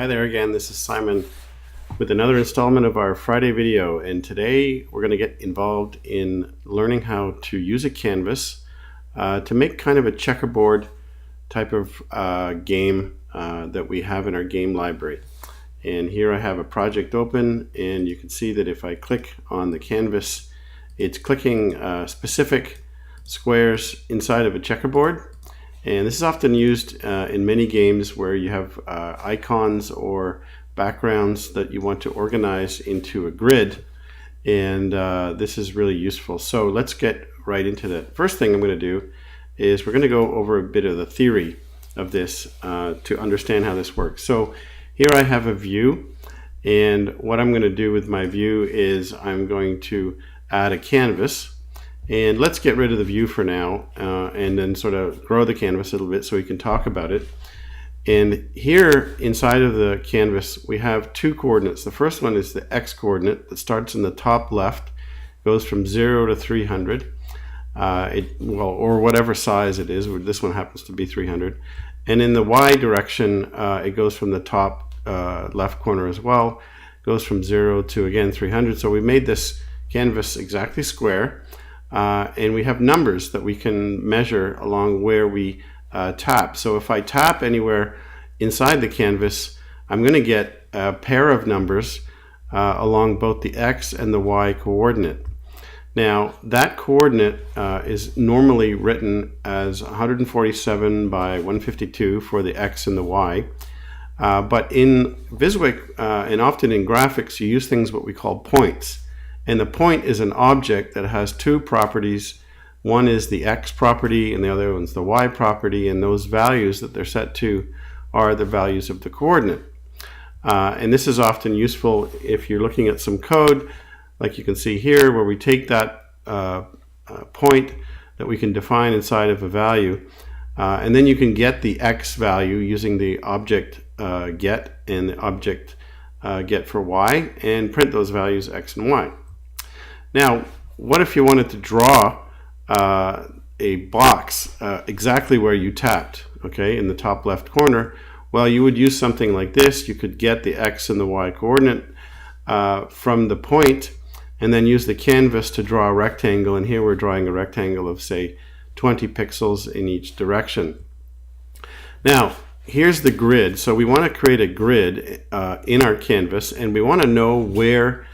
Hi there again, this is Simon with another installment of our Friday video, and today we're going to get involved in learning how to use a canvas to make kind of a checkerboard type of game that we have in our game library. And here I have a project open, and you can see that if I click on the canvas, it's clicking specific squares inside of a checkerboard. And this is often used in many games where you have icons or backgrounds that you want to organize into a grid, and this is really useful. So let's get right into that. First thing I'm going to do is we're going to go over a bit of the theory of this to understand how this works. So here I have a view, and what I'm going to do with my view is I'm going to add a canvas. And let's get rid of the view for now and then sort of grow the canvas a little bit so we can talk about it. And here inside of the canvas we have two coordinates. The first one is the x coordinate that starts in the top left, goes from 0 to 300, or whatever size it is. This one happens to be 300. And in the y direction it goes from the top left corner as well, goes from 0 to again 300. So we made this canvas exactly square. And we have numbers that we can measure along where we tap. So if I tap anywhere inside the canvas, I'm going to get a pair of numbers along both the x and the y coordinate. Now that coordinate is normally written as 147 by 152 for the x and the y. But in Viswik and often in graphics, you use things what we call points. And the point is an object that has two properties. One is the x property and the other one's the y property, and those values that they're set to are the values of the coordinate. And this is often useful if you're looking at some code, like you can see here, where we take that point that we can define inside of a value, and then you can get the x value using the object get and the object get for y, and print those values x and y. Now, what if you wanted to draw a box exactly where you tapped, okay, in the top left corner? Well, you would use something like this. You could get the x and the y coordinate from the point, and then use the canvas to draw a rectangle. And here we're drawing a rectangle of, say, 20 pixels in each direction. Now, here's the grid. So we want to create a grid in our canvas, and we want to know where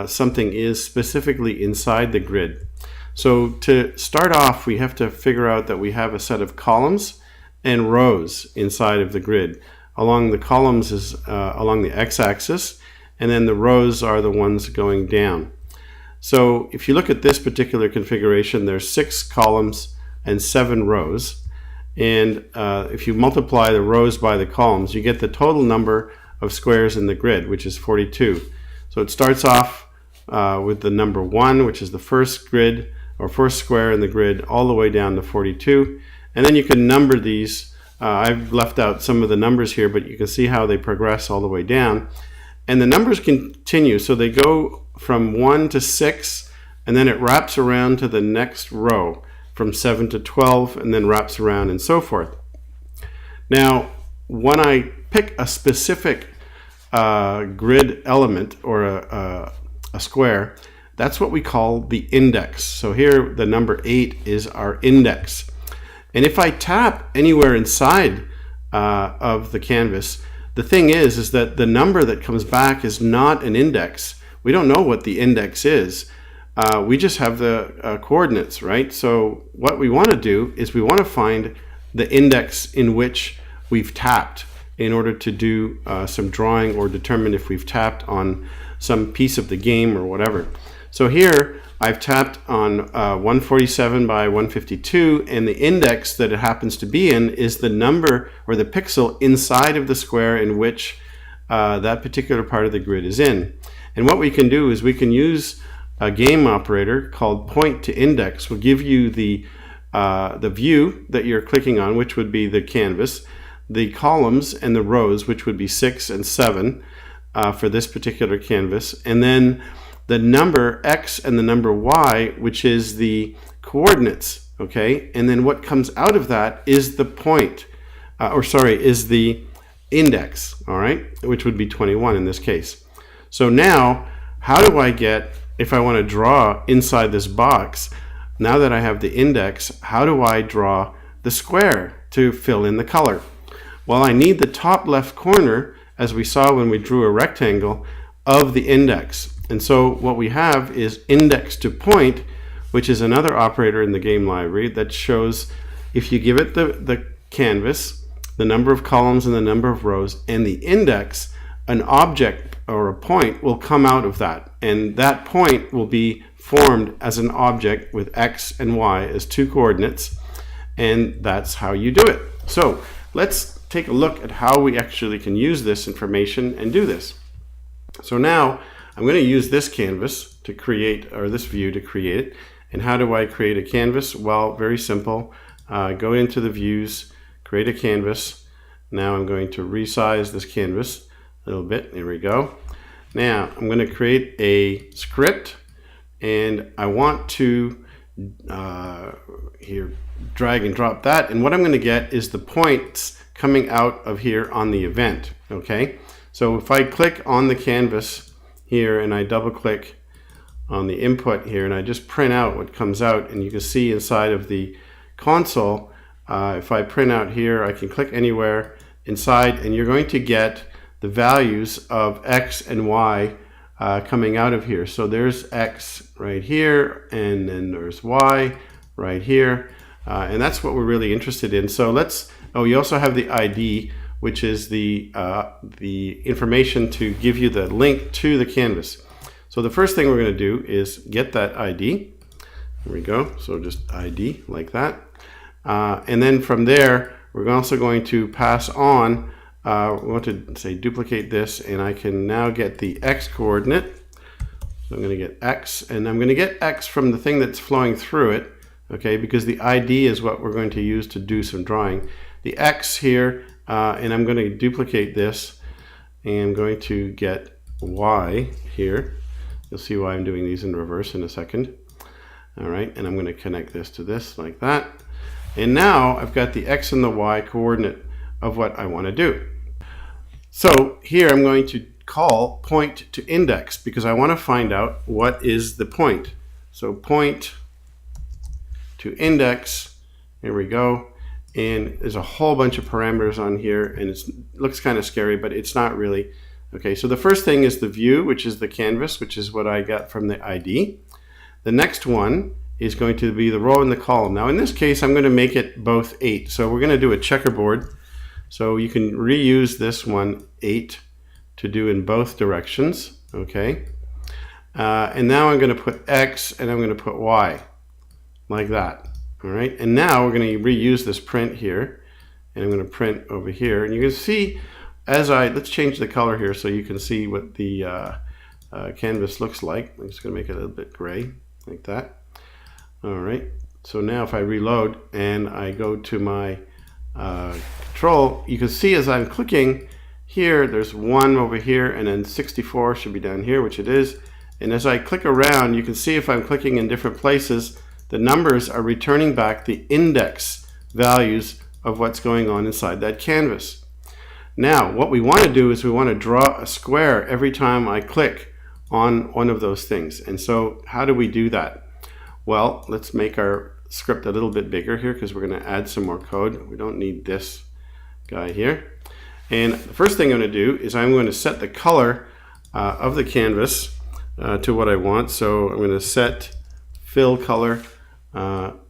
something is specifically inside the grid. So to start off, we have to figure out that we have a set of columns and rows inside of the grid. Along the columns is along the x-axis, and then the rows are the ones going down. So if you look at this particular configuration, there's 6 columns and 7 rows. And if you multiply the rows by the columns, you get the total number of squares in the grid, which is 42. So it starts off with the number 1, which is the first grid or first square in the grid, all the way down to 42. And then you can number these. I've left out some of the numbers here, but you can see how they progress all the way down. And the numbers continue. So they go from 1 to 6, and then it wraps around to the next row from 7 to 12, and then wraps around and so forth. Now, when I pick a specific grid element or a square, that's what we call the index. So here the number 8 is our index. And if I tap anywhere inside of the canvas, the thing is that the number that comes back is not an index. We don't know what the index is. We just have the coordinates, right? So what we want to do is we want to find the index in which we've tapped in order to do some drawing or determine if we've tapped on some piece of the game or whatever. So here I've tapped on 147 by 152, and the index that it happens to be in is the number or the pixel inside of the square in which that particular part of the grid is in. And what we can do is we can use a game operator called point to index. Will give you the view that you're clicking on, which would be the canvas, the columns and the rows, which would be 6 and 7 for this particular canvas, and then the number x and the number y, which is the coordinates, okay? And then what comes out of that is the point, is the index, all right, which would be 21 in this case. So now, how do I get, if I want to draw inside this box, now that I have the index, how do I draw the square to fill in the color? Well, I need the top left corner, as we saw when we drew a rectangle, of the index. And so what we have is index to point, which is another operator in the game library that shows if you give it the canvas, the number of columns and the number of rows, and the index, an object or a point will come out of that. And that point will be formed as an object with X and Y as two coordinates. And that's how you do it. So let's take a look at how we actually can use this information and do this. So now I'm going to use this canvas to create, or this view to create it. And how do I create a canvas? Well, very simple. Go into the views, create a canvas. Now I'm going to resize this canvas a little bit. There we go. Now I'm going to create a script, and I want to here drag and drop that. And what I'm going to get is the points coming out of here on the event. Okay. So if I click on the canvas here and I double click on the input here and I just print out what comes out, and you can see inside of the console, if I print out here, I can click anywhere inside and you're going to get the values of X and Y coming out of here. So there's X right here, and then there's Y right here, and that's what we're really interested in. So let's, you also have the ID, which is the information to give you the link to the canvas. So the first thing we're going to do is get that ID. There we go. So just ID like that. And then from there, we're also going to pass on, we want to say duplicate this, and I can now get the X coordinate. So I'm going to get X, and I'm going to get X from the thing that's flowing through it, okay, because the ID is what we're going to use to do some drawing. The X here, and I'm going to duplicate this, and I'm going to get Y here. You'll see why I'm doing these in reverse in a second. All right, and I'm going to connect this to this like that. And now I've got the X and the Y coordinate of what I want to do. So here I'm going to call point to index because I want to find out what is the point. So point to index, here we go. And there's a whole bunch of parameters on here, and it looks kind of scary, but it's not really. Okay, so the first thing is the view, which is the canvas, which is what I got from the ID. The next one is going to be the row and the column. Now in this case, I'm going to make it both 8. So we're going to do a checkerboard. So you can reuse this one, 8, to do in both directions. Okay. And now I'm going to put X and I'm going to put Y like that. All right. And now we're going to reuse this print here, and I'm going to print over here. And you can see as let's change the color here so you can see what the canvas looks like. I'm just going to make it a little bit gray like that. All right. So now if I reload and I go to my control, you can see as I'm clicking here, there's 1 over here, and then 64 should be down here, which it is. And as I click around, you can see if I'm clicking in different places, the numbers are returning back the index values of what's going on inside that canvas. Now, what we want to do is we want to draw a square every time I click on one of those things. And so how do we do that? Well, let's make our script a little bit bigger here because we're going to add some more code. We don't need this guy here. And the first thing I'm going to do is I'm going to set the color of the canvas to what I want. So I'm going to set fill color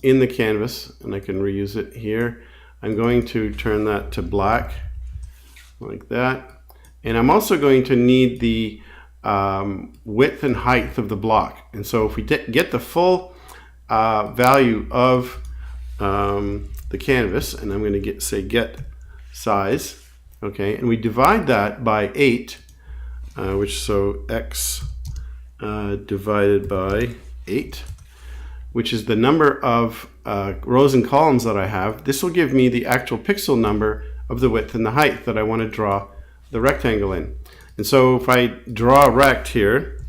in the canvas, and I can reuse it here. I'm going to turn that to black like that. And I'm also going to need the width and height of the block. And so if we get the full value of the canvas, and I'm going to say get size, okay, and we divide that by 8, which so X divided by 8, which is the number of rows and columns that I have. This will give me the actual pixel number of the width and the height that I want to draw the rectangle in. And so if I draw a rect here,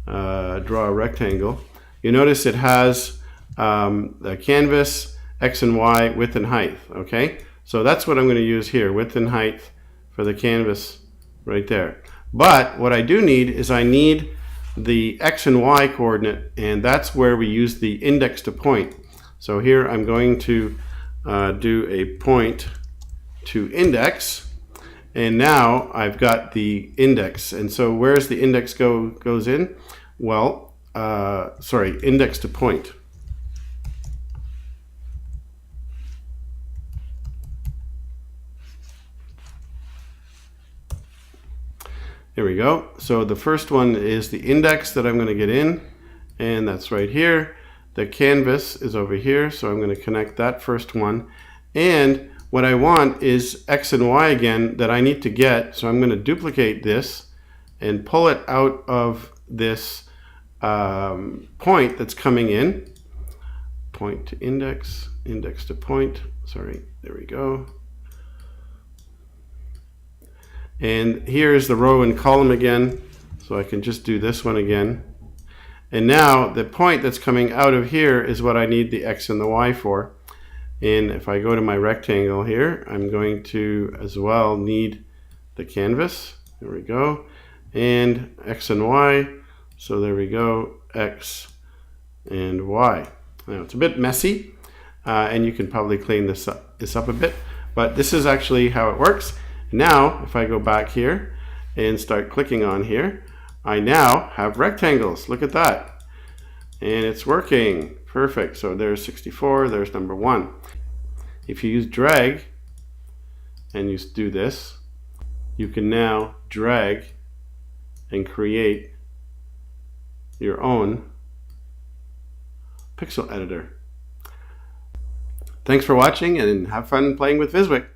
draw a rectangle, you notice it has the canvas, X and Y, width and height, okay? So that's what I'm going to use here, width and height for the canvas right there. But what I do need is I need the X and Y coordinate, and that's where we use the index to point. So here I'm going to do a point to index, and now I've got the index. And so where's the index goes in? Well, sorry, index to point. There we go. So the first one is the index that I'm going to get in, and that's right here. The canvas is over here, so I'm going to connect that first one. And what I want is X and Y again that I need to get, so I'm going to duplicate this and pull it out of this point that's coming in. Point to index, index to point. Sorry, there we go. And here's the row and column again, so I can just do this one again. And now the point that's coming out of here is what I need the X and the Y for. And if I go to my rectangle here, I'm going to as well need the canvas. There we go. And X and Y. So there we go, X and Y. Now it's a bit messy, and you can probably clean this up a bit, but this is actually how it works. Now, if I go back here and start clicking on here, I now have rectangles. Look at that. And it's working. Perfect. So there's 64, there's number 1. If you use drag and you do this, you can now drag and create your own pixel editor. Thanks for watching, and have fun playing with Viswick.